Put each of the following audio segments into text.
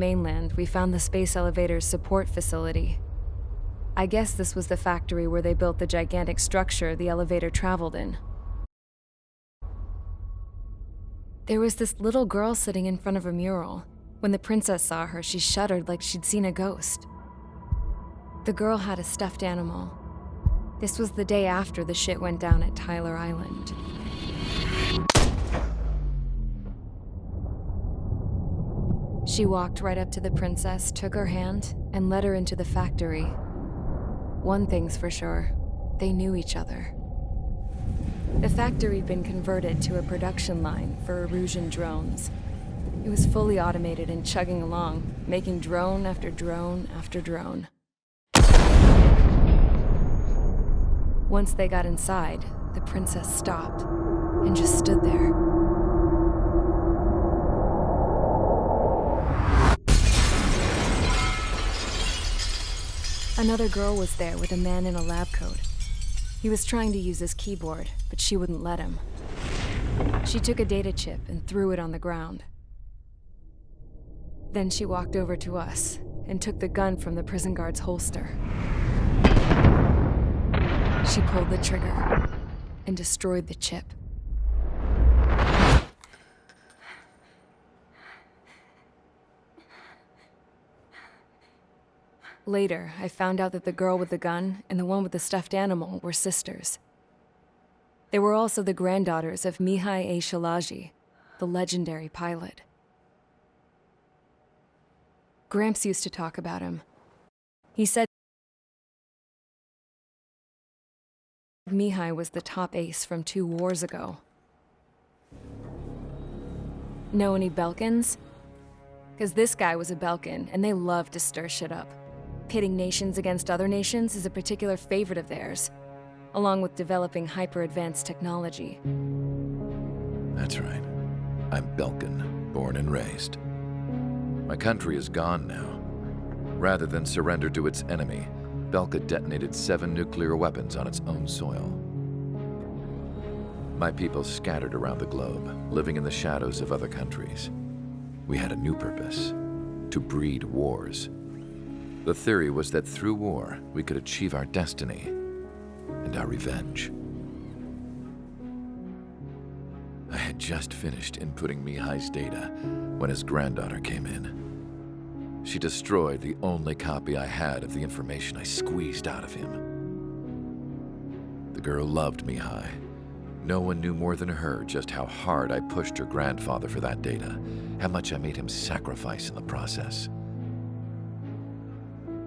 mainland, we found the space elevator's support facility. I guess this was the factory where they built the gigantic structure the elevator traveled in. There was this little girl sitting in front of a mural. When the princess saw her, she shuddered like she'd seen a ghost. The girl had a stuffed animal. This was the day after the shit went down at Tyler Island. She walked right up to the princess, took her hand, and led her into the factory. One thing's for sure, they knew each other. The factory had been converted to a production line for Erusian drones. It was fully automated and chugging along, making drone after drone after drone. Once they got inside, the princess stopped and just stood there. Another girl was there with a man in a lab coat. He was trying to use his keyboard, but she wouldn't let him. She took a data chip and threw it on the ground. Then she walked over to us and took the gun from the prison guard's holster. She pulled the trigger and destroyed the chip. Later, I found out that the girl with the gun and the one with the stuffed animal were sisters. They were also the granddaughters of Mihai A. Shalaji, the legendary pilot. Gramps used to talk about him. He said Mihai was the top ace from 2 wars ago. Know any Belkans? Because this guy was a Belkan, and they love to stir shit up. Pitting nations against other nations is a particular favorite of theirs, along with developing hyper-advanced technology. That's right. I'm Belkan, born and raised. My country is gone now. Rather than surrender to its enemy, Belka detonated 7 nuclear weapons on its own soil. My people scattered around the globe, living in the shadows of other countries. We had a new purpose: to breed wars. The theory was that through war, we could achieve our destiny and our revenge. I had just finished inputting Mihai's data when his granddaughter came in. She destroyed the only copy I had of the information I squeezed out of him. The girl loved Mihai. No one knew more than her just how hard I pushed her grandfather for that data, how much I made him sacrifice in the process.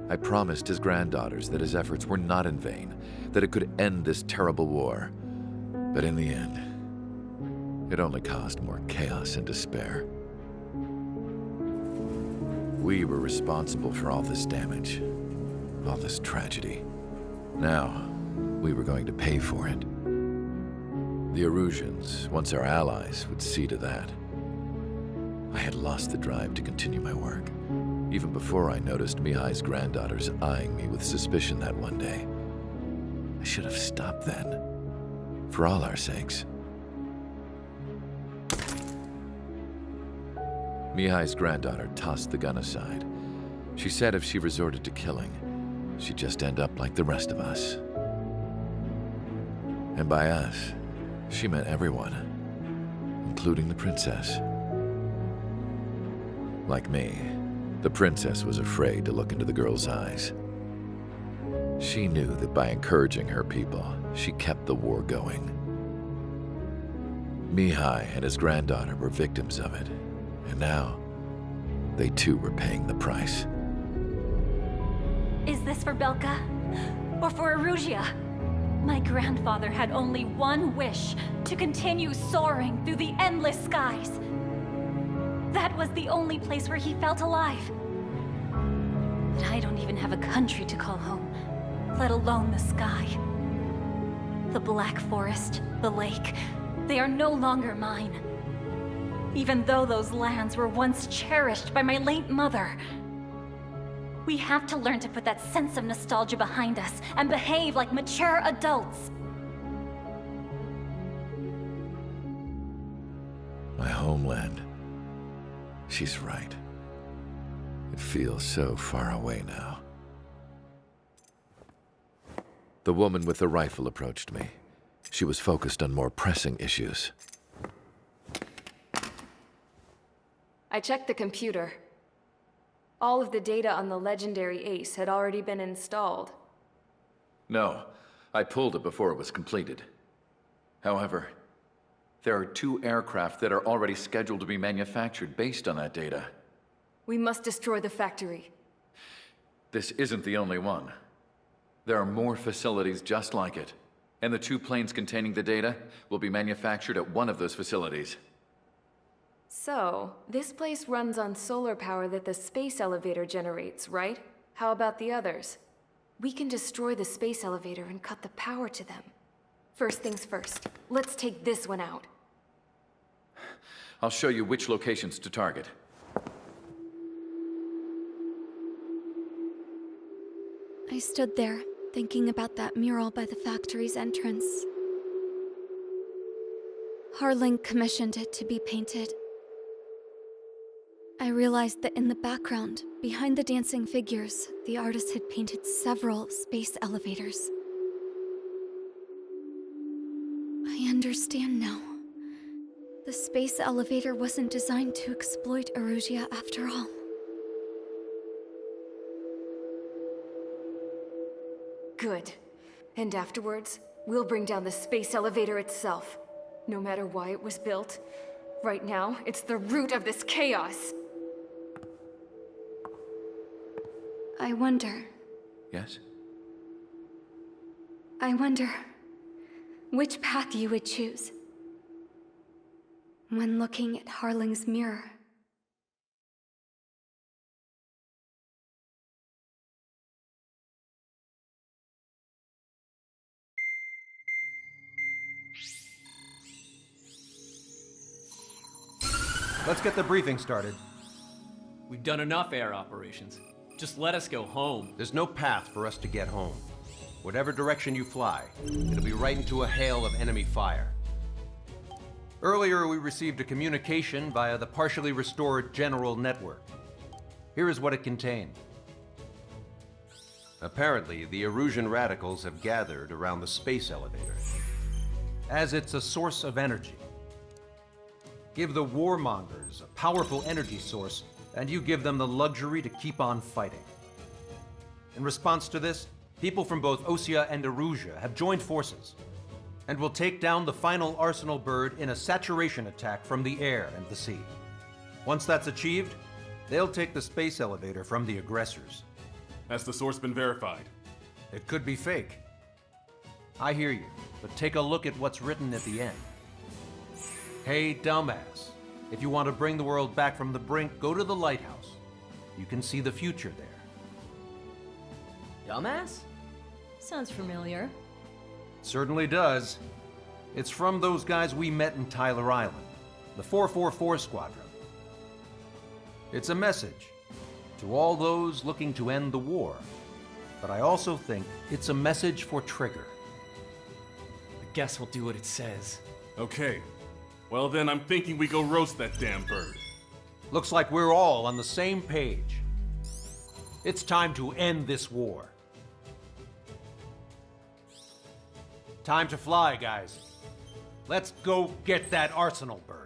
I promised his granddaughters that his efforts were not in vain, that it could end this terrible war. But in the end, it only caused more chaos and despair. We were responsible for all this damage, all this tragedy. Now, we were going to pay for it. The Erusians, once our allies, would see to that. I had lost the drive to continue my work, even before I noticed Mihai's granddaughters eyeing me with suspicion that one day. I should have stopped then, for all our sakes. Mihai's granddaughter tossed the gun aside. She said if she resorted to killing, she'd just end up like the rest of us. And by us, she meant everyone, including the princess. Like me, the princess was afraid to look into the girl's eyes. She knew that by encouraging her people, she kept the war going. Mihai and his granddaughter were victims of it, and now they too were paying the price. Is this for Belka? Or for Erusea? My grandfather had only one wish: to continue soaring through the endless skies. That was the only place where he felt alive. But I don't even have a country to call home, let alone the sky. The Black Forest, the lake, they are no longer mine. Even though those lands were once cherished by my late mother. We have to learn to put that sense of nostalgia behind us and behave like mature adults. My homeland. She's right. It feels so far away now. The woman with the rifle approached me. She was focused on more pressing issues. I checked the computer. All of the data on the legendary Ace had already been installed. No, I pulled it before it was completed. However, there are 2 aircraft that are already scheduled to be manufactured based on that data. We must destroy the factory. This isn't the only one. There are more facilities just like it, and the 2 planes containing the data will be manufactured at one of those facilities. So, this place runs on solar power that the space elevator generates, right? How about the others? We can destroy the space elevator and cut the power to them. First things first, let's take this one out. I'll show you which locations to target. I stood there, thinking about that mural by the factory's entrance. Harling commissioned it to be painted. I realized that in the background, behind the dancing figures, the artist had painted several space elevators. I understand now. The space elevator wasn't designed to exploit Erusia after all. Good. And afterwards, we'll bring down the space elevator itself. No matter why it was built, right now, it's the root of this chaos. I wonder which path you would choose when looking at Harling's mirror. Let's get the briefing started. We've done enough air operations. Just let us go home. There's no path for us to get home. Whatever direction you fly, it'll be right into a hail of enemy fire. Earlier, we received a communication via the partially restored General Network. Here is what it contained. Apparently, the Erusian radicals have gathered around the space elevator, as it's a source of energy. Give the warmongers a powerful energy source, and you give them the luxury to keep on fighting. In response to this, people from both Osea and Erusia have joined forces, and will take down the final Arsenal bird in a saturation attack from the air and the sea. Once that's achieved, they'll take the space elevator from the aggressors. Has the source been verified? It could be fake. I hear you, but take a look at what's written at the end. Hey, dumbass. If you want to bring the world back from the brink, go to the lighthouse. You can see the future there. Dumbass? Sounds familiar. Certainly does. It's from those guys we met in Tyler Island, the 444 Squadron. It's a message to all those looking to end the war, but I also think it's a message for Trigger. I guess we'll do what it says. Okay. Well then, I'm thinking we go roast that damn bird. Looks like we're all on the same page. It's time to end this war. Time to fly, guys. Let's go get that Arsenal bird.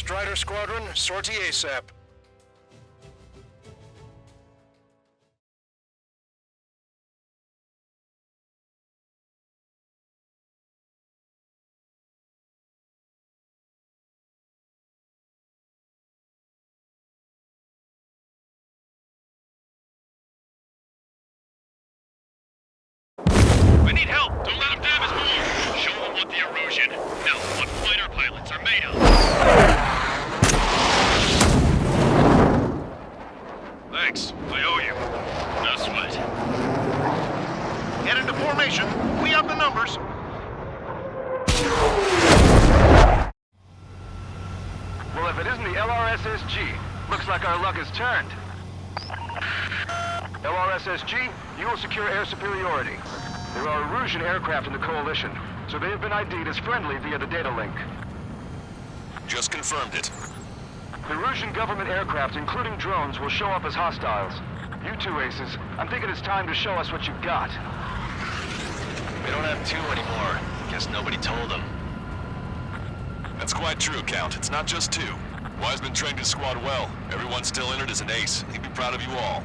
Strider Squadron, sortie ASAP. We need help! Don't let them damage more! Show them what the erosion, no, what fighter pilots are made of! Thanks, I owe you. No sweat. Head into formation. We have the numbers. Well, if it isn't the LRSSG, looks like our luck has turned. LRSSG, you will secure air superiority. There are Erusian aircraft in the Coalition, so they have been ID'd as friendly via the data link. Just confirmed it. The Erusian government aircraft, including drones, will show up as hostiles. You two aces, I'm thinking it's time to show us what you've got. We don't have two anymore. Guess nobody told them. That's quite true, Count. It's not just two. Wiseman trained his squad well. Everyone still in it is an ace. He'd be proud of you all.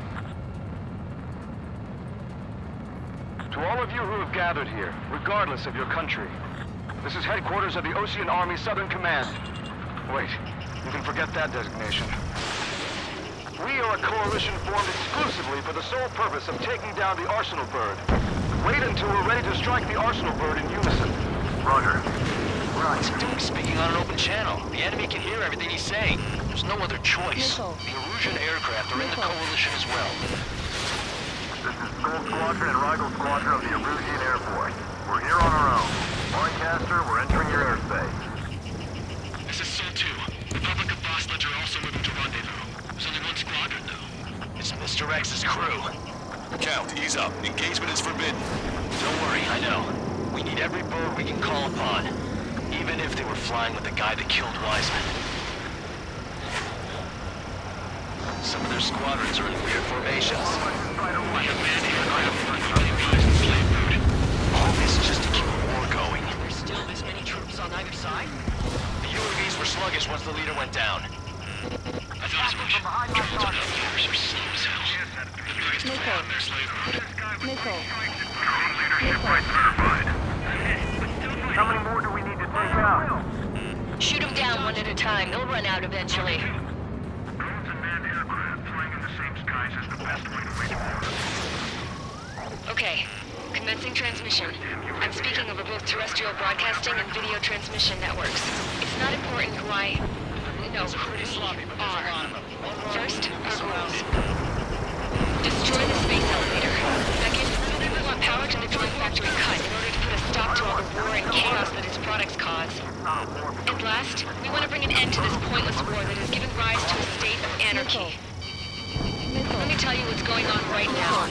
To all of you who have gathered here, regardless of your country, this is headquarters of the Osean Army Southern Command. Wait, you can forget that designation. We are a coalition formed exclusively for the sole purpose of taking down the Arsenal Bird. Wait until we're ready to strike the Arsenal Bird in unison. Roger. What's he doing speaking on an open channel? The enemy can hear everything he's saying. There's no other choice. Nickel. The Erusian aircraft are in the coalition as well. This is Gold Squadron and Rigel Squadron of the Erusian Air Force. We're here on our own. Lancaster, we're entering your airspace. This is Sol 2. Republic of Bosledge are also moving to rendezvous. There's only one squadron, though. It's Mr. X's crew. Count, ease up. Engagement is forbidden. Don't worry, I know. We need every bird we can call upon. Even if they were flying with the guy that killed Wiseman. Some of their squadrons are in weird formations. All this just to keep the war going. There's still this many troops on either side? The UAVs were sluggish once the leader went down. I thought as much. Counterfeit are slow as hell. The biggest flaw in their slave mode. Nickel. How many more do we need to take out? Shoot them down one at a time. They'll run out eventually. Drones and manned aircraft flying in the same skies is the best way to wage war. Okay, commencing transmission. I'm speaking over both terrestrial broadcasting and video transmission networks. It's not important who I... No, who we are. First, our goals. Destroy the space elevator. Second, we want power to the drone factory cut in order to put a stop to all the war and chaos that its products cause. And last, we want to bring an end to this pointless war that has given rise to a state of anarchy. Let me tell you what's going on right now.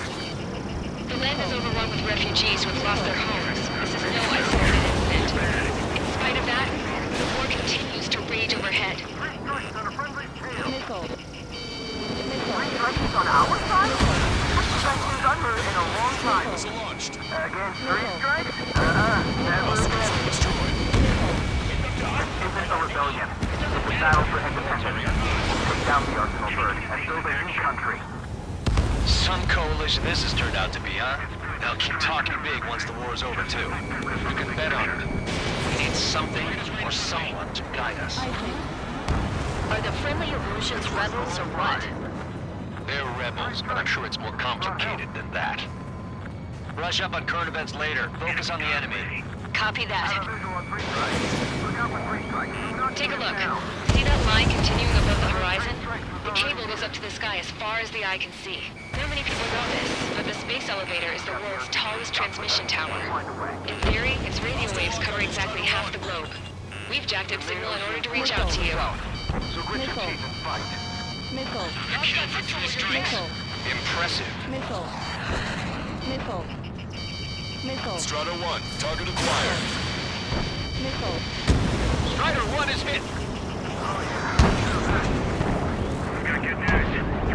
The land is overrun with refugees who have lost their homes. This is no isolated incident. In spite of that, the war continues to rage overhead. Nickel. On our side? We've under in a long time. Missile launched. Against three strikes? Never again. This is a rebellion. It's a battle for independence. Take down the Arsenal Bird and build a new country. Some coalition this has turned out to be, huh? They'll keep talking big once the war is over, too. You can bet on it. We need something or someone to guide us. Are the friendly Erusians rebels or what? They're rebels, but I'm sure it's more complicated than that. Brush up on current events later. Focus on the enemy. Copy that. Take a look. See that line continuing above the horizon? The cable goes up to the sky as far as the eye can see. Not many people know this, but the space elevator is the world's tallest transmission tower. In theory, its radio waves cover exactly half the globe. We've jacked up signal in order to reach out to you. Nickel. Nickel. Nickel. Impressive. Nickel. Nickel. Nickel. Strider 1, target acquired. Nickel. Strider 1 is hit.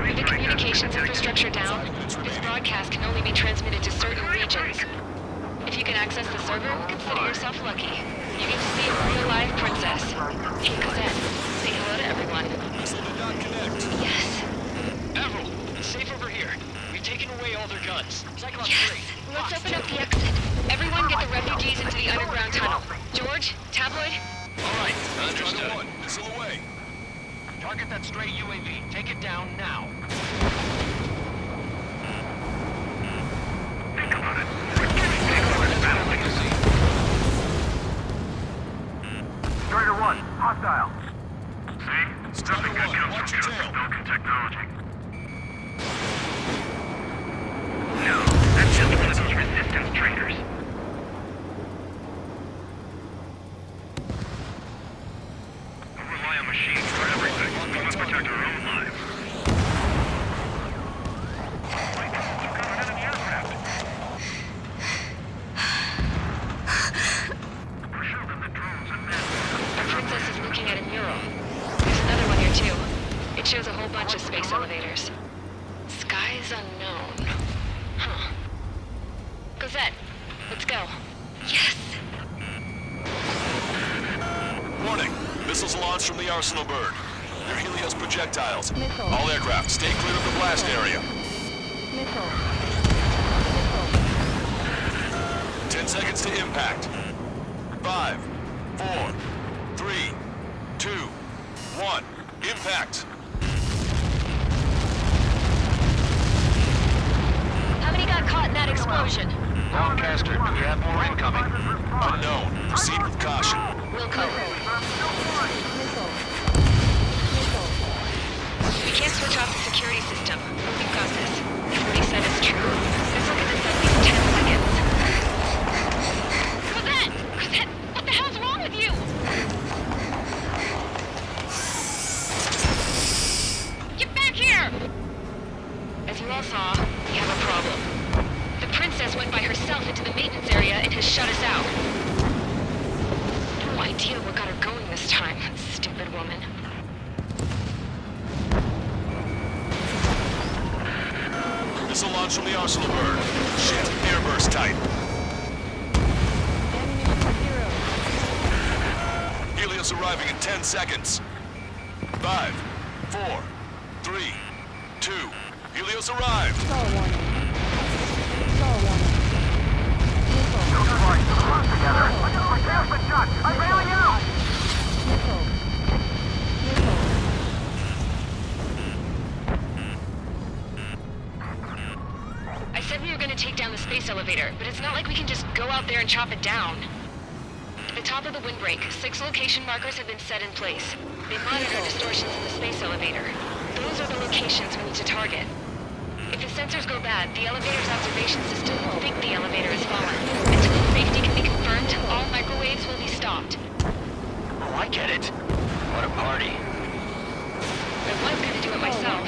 With the communications infrastructure down, this broadcast can only be transmitted to certain regions. If you can access the server, consider yourself lucky. You get to see a real-life princess. Hey, Cosette, say hello hello to everyone. Missile did not connect. Yes. Avril, safe over here. We've taken away all their guns. Cyclops Yes. 3. Let's open up the exit. Everyone get the refugees into the underground tunnel. George, Tabloid? All right, Understood. 1, missile away. Target that stray UAV. Take it down now. Think about it. Strider 1, hostile. See? Strider Nothing good 1, comes watch from your tail. broken technology. No, that's just one of those resistance traitors. Don't rely on machines for everything. We must protect our own lives. Wait, you've got an enemy aircraft. Push over the drones and men. The princess is looking at a mural. There's another one here too. It shows a whole bunch of space elevators. Skies unknown. Huh. Cosette, let's go. Yes! Warning. Missiles launched from the Arsenal bird. They're Helios projectiles. All aircraft, stay clear of the blast area. 10 seconds to impact. 5, 4, 3, 2, 1. Impact. How many got caught in that explosion? Lancaster, do we have more incoming? Unknown. Proceed with caution. Wilco. We can't switch off the security system. We've got this. If what he said is true, this will get us at least 10 seconds. Cosette! Cosette! What the hell's wrong with you? Get back here! As you all saw, we have a problem. The princess went by herself into the maintenance area and has shut us out. No idea what got her going this time, stupid woman. Missile launch from the Arsenal bird. Shit, airburst type. Helios arriving in 10 seconds. 5, 4, 3, 2. Helios arrived. I'm bailing out! I said we were gonna take down the space elevator, but it's not like we can just go out there and chop it down. At the top of the windbreak, 6 location markers have been set in place. They monitor distortions in the space elevator. Those are the locations we need to target. If the sensors go bad, the elevator's observation system will think the elevator has fallen. Until its safety can be confirmed, all microwaves will be stopped. Oh, I get it. What a party. I was gonna do it myself.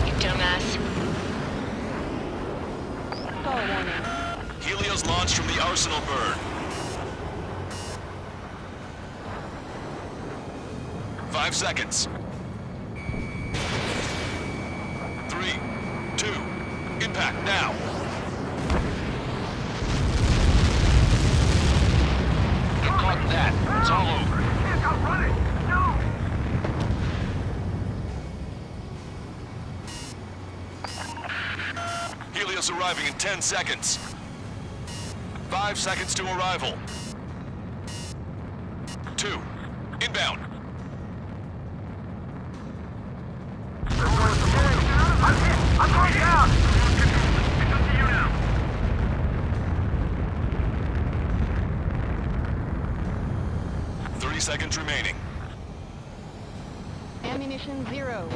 You dumbass. Helios launched from the Arsenal bird. 5 seconds. 3, 2, impact now. Get caught in that. It's all over. Helios arriving in 10 seconds. 5 seconds to arrival. 2, inbound. I'm going down! It's up to you now. Seconds remaining. Ammunition 0.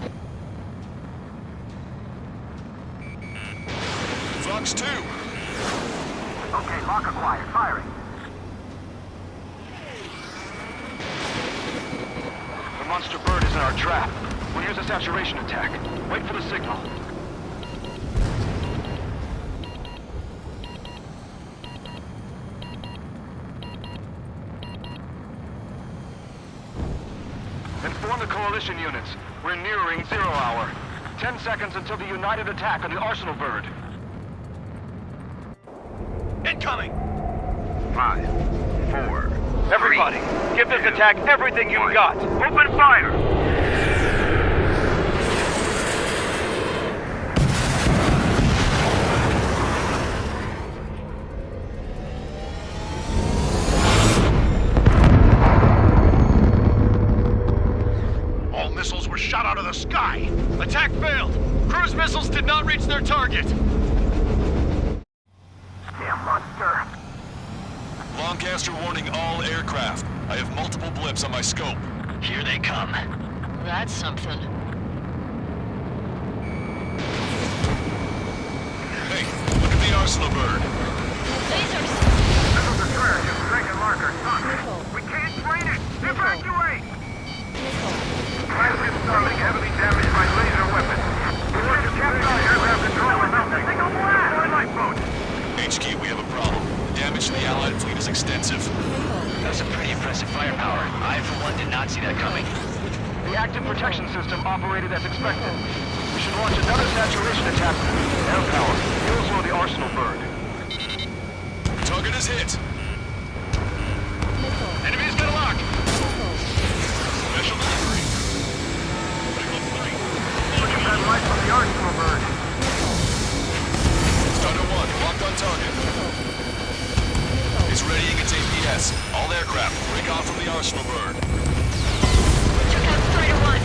Fox 2. Okay, lock acquired. Firing. The monster bird is in our trap. We'll use a saturation attack. Wait for the signal. Inform the coalition units. We're nearing 0 hour. 10 seconds until the united attack on the Arsenal bird. Incoming! 5, 4, Everybody, give this attack everything you've got. Open fire! All missiles were shot out of the sky. Attack failed. Cruise missiles did not reach their target. Damn monster. Lancaster warning all aircraft. I have multiple blips on my scope. Here they come. That's something. Hey, look at the arsenal bird. Lasers! Missiles are trash and Dragon marker. We can't train it! Evacuate! Flagship Starlink heavily damaged by laser weapons. We want to capture our aircraft control and mount the single blast! Our lifeboat! HQ, we have a problem. The damage to the Allied fleet is extensive. That's some pretty impressive firepower. I, for one, did not see that coming. The active protection system operated as expected. We should launch another saturation attack. Air power. You'll slow the arsenal bird. Target is hit. Enemy's got a lock. Special delivery. Looking at light from the arsenal bird. Starter 1, locked on target. It's readying its APS. All aircraft, break off from the arsenal bird. Took out Strider 1.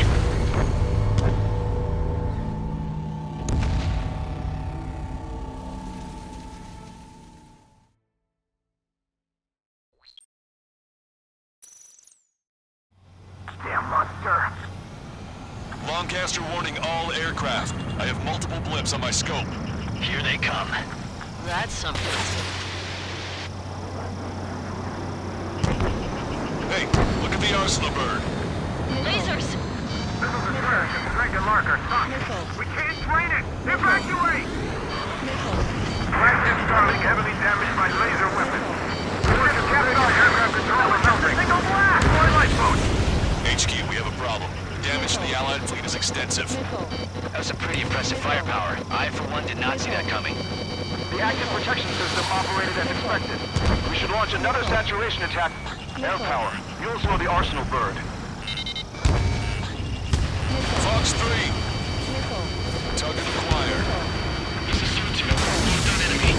Damn monster. Lancaster warning all aircraft. I have multiple blips on my scope. Here they come. That's something. Hey, look at the arsenal bird. Lasers! Missiles are trash and Dragon marker. We can't train it! Evacuate! Flagship Starlink heavily damaged by laser weapons. We want to capture our aircraft control and mount the single blast! Our lifeboat! HQ, we have a problem. Damage to the Allied fleet is extensive. That's some pretty impressive firepower. I, for one, did not see that coming. The active protection system operated as expected. We should launch another saturation attack. Air power. You'll slow the arsenal bird. Fox 3. Target acquired. This is Suit 2. Locked on enemy.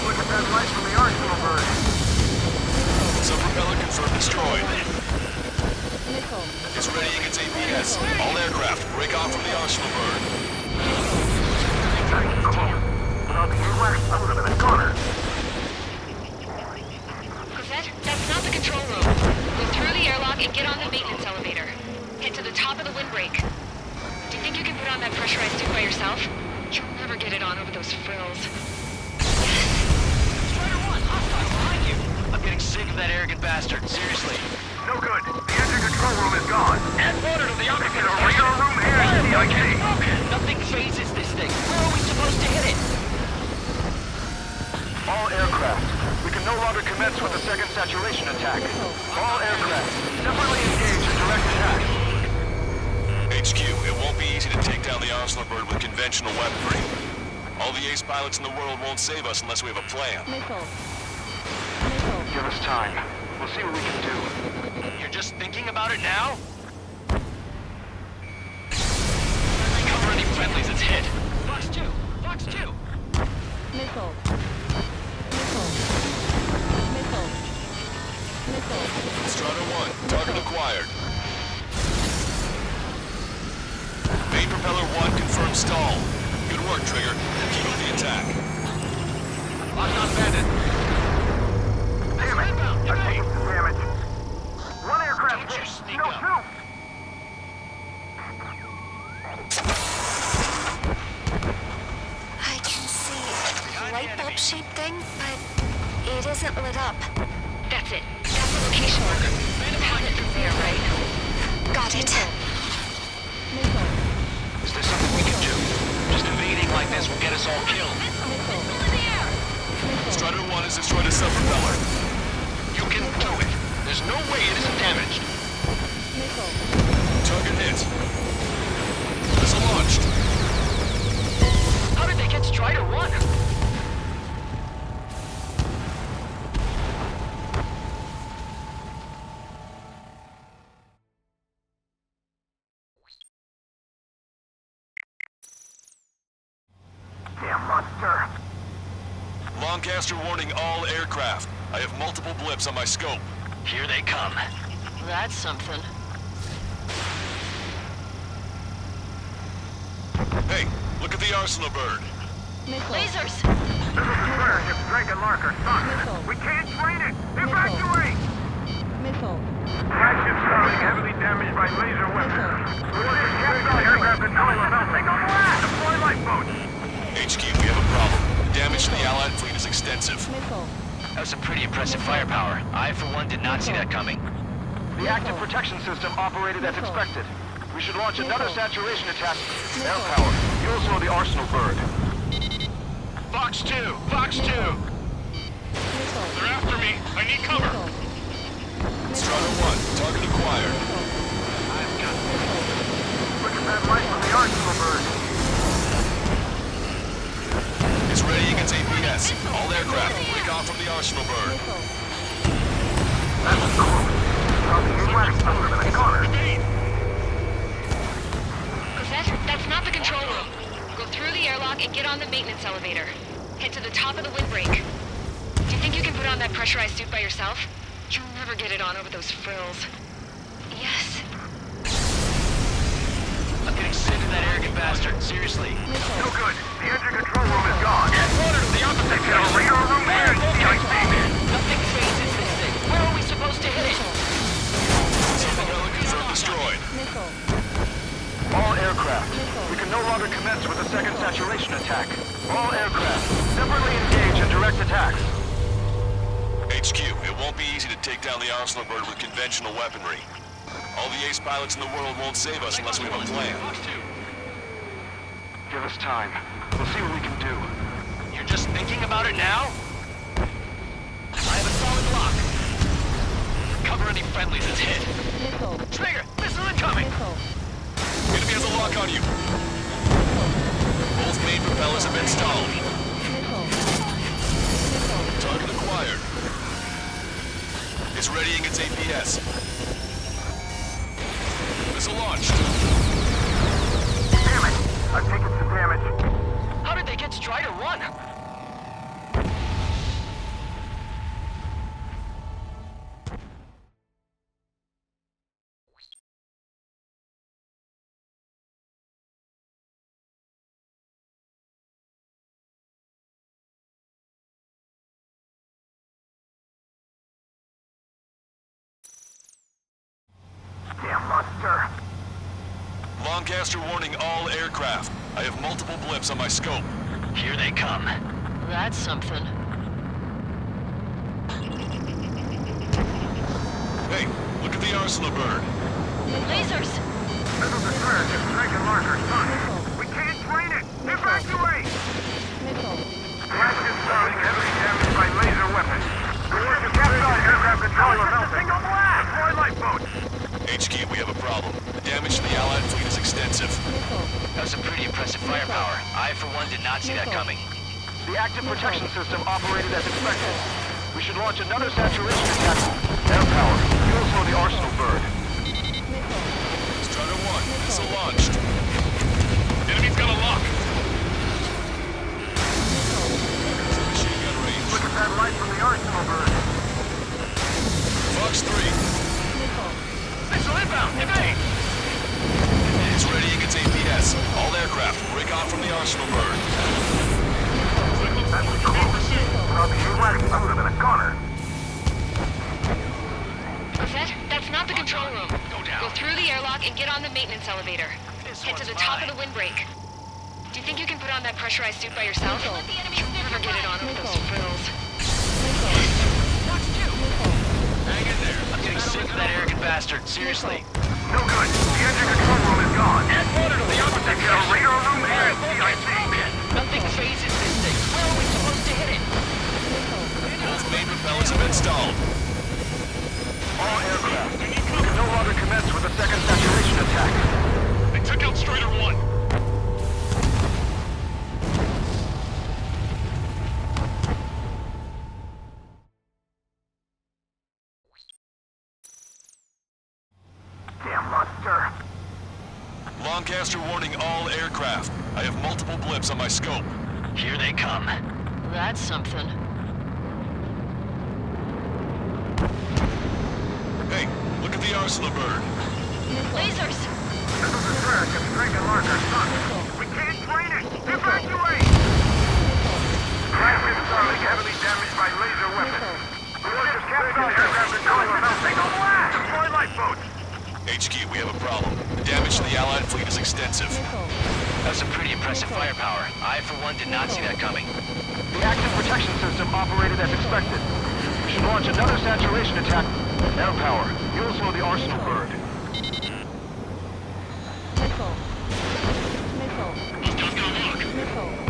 Look at that light from the arsenal bird. Sub-propeller confirmed destroyed. It's readying its APS. All aircraft, break off from the arsenal bird. Cosette, that's not the control room. Go through the airlock and get on the maintenance elevator. Head to the top of the windbreak. Do you think you can put on that pressurized suit by yourself? You'll never get it on over those frills. Strider 1, hostile behind you. I'm getting sick of that arrogant bastard. Seriously. No good. The engine control room is gone. Add water to the oxygen. A radar room here in CIG. Nothing phases this thing. Where are we supposed to hit it? All aircraft. We can no longer commence with the second saturation attack. All aircraft. Separately engage in direct attack. HQ, it won't be easy to take down the arsenal bird with conventional weaponry. All the ace pilots in the world won't save us unless we have a plan. Give us time. We'll see what we can do. You're just thinking about it now? Cover any friendlies it's hit. Fox 2! Fox 2! Strata 1, target acquired. Main propeller 1 confirmed stall. Good work, Trigger. Keep up the attack. Locked on bandit. Damn it! I've taken some damage. One aircraft hit. No, two! I can see a light bulb shaped thing, but it isn't lit up. That's it. That's the location marker. Pound it from there, right? Got it. Is there something we can do? Just invading like this will get us all killed. Strider 1 has destroyed a sub-propeller. You can do it. There's no way it isn't damaged. Target hit. Missile launched. How did they get Strider 1? Lancaster warning all aircraft. I have multiple blips on my scope. Here they come. That's something. Hey, look at the Arsenal bird. Lasers! This is the clear. Ship Drake and Larker. Son, we can't train it! Evacuate! Flagship Starling heavily damaged by laser weapons. Aircraft control is out. Take on blast! Deploy lifeboats! HQ, we have a problem. The damage to the Allied fleet is extensive. That was some pretty impressive firepower. I, for one, did not see that coming. The active protection system operated as expected. We should launch another saturation attack. Air power. You also the Arsenal bird. Fox 2! Fox 2! They're after me! I need cover! Strider 1, target acquired. Look at that light from the Arsenal bird. It's ready against APS. All aircraft, break off from the Arsenal bird. That's cool. Cosette, that's not the control room. Go through the airlock and get on the maintenance elevator. Head to the top of the windbreak. Do you think you can put on that pressurized suit by yourself? You'll never get it on over those frills. Yes. I'm getting sick of that arrogant bastard. Seriously. No good. The engine control room is gone. Headquarters to the opposite There's a radar room here. Nothing phases this thing. Where are we supposed to hit it? Propellant confirmed destroyed. All aircraft. We can no longer commence with a second saturation attack. All aircraft, separately engage in direct attacks. HQ, it won't be easy to take down the Arsenal bird with conventional weaponry. All the ace pilots in the world won't save us unless we have a plan. Give us time. We'll see what we can do. You're just thinking about it now? I have a solid lock. Cover any friendlies that's hit. Trigger, missile incoming! Enemy has a lock on you. Both main propellers have been stalled. Target acquired. It's readying its APS. Missile launched. Damn it! I've taken some damage. How did they get Strider 1? Damn monster. Lancaster warning all aircraft. I have multiple blips on my scope. Here they come. That's something. Hey, look at the Arsenal bird. Lasers! This is the clear. Ship Drake and Larker. Son, we can't train it! Evacuate! Flagship Starling heavily damaged by laser weapons. Warship capsized. Aircraft control is out. Single blast! Deploy lifeboats! HQ, we have a problem. The damage to the Allied fleet is extensive. That was some pretty impressive firepower. I, for one, did not see that coming. The active protection system operated as expected. We should launch another saturation attack. Air power. You also the Arsenal bird. Strider 1, missile launched. Enemy's got a lock. Machine gun range. Look at that light from the Arsenal bird. Fox 3. Missile inbound! Evade! It's ready against APS. All aircraft, break off from the Arsenal bird. That's cool. Probably you I would have been a goner. Cosette, that's not the control room. Go through the airlock and get on the maintenance elevator. Head to the top of the windbreak. Do you think you can put on that pressurized suit by yourself? You'll never get it on over those frills. Hang in there. I'm getting sick of that arrogant bastard. Seriously. No good. The engine control room is gone. Headquarters to the opposite. There's a radar room here. Nothing phases this thing. Where are we supposed to hit it? Both main propellers have been stalled. All aircraft. We can no longer commence with a second saturation attack. They took out Strider 1. Damn monster. Lancaster warning all aircraft. I have multiple blips on my scope. Here they come. That's something. Hey, look at the arsenal bird. Lasers! This is the track of Drake and Larker. We can't drain it! Evacuate! Crash and Starlink heavily damaged by laser weapons. Warriors captured aircraft control are melting. Deploy lifeboats! HQ, we have a problem. The damage to the Allied fleet is extensive. That's some pretty impressive firepower. I, for one, did not see that coming. The active protection system operated as expected. We should launch another saturation attack. Air power. You'll slow the arsenal bird. Stuff gonna look.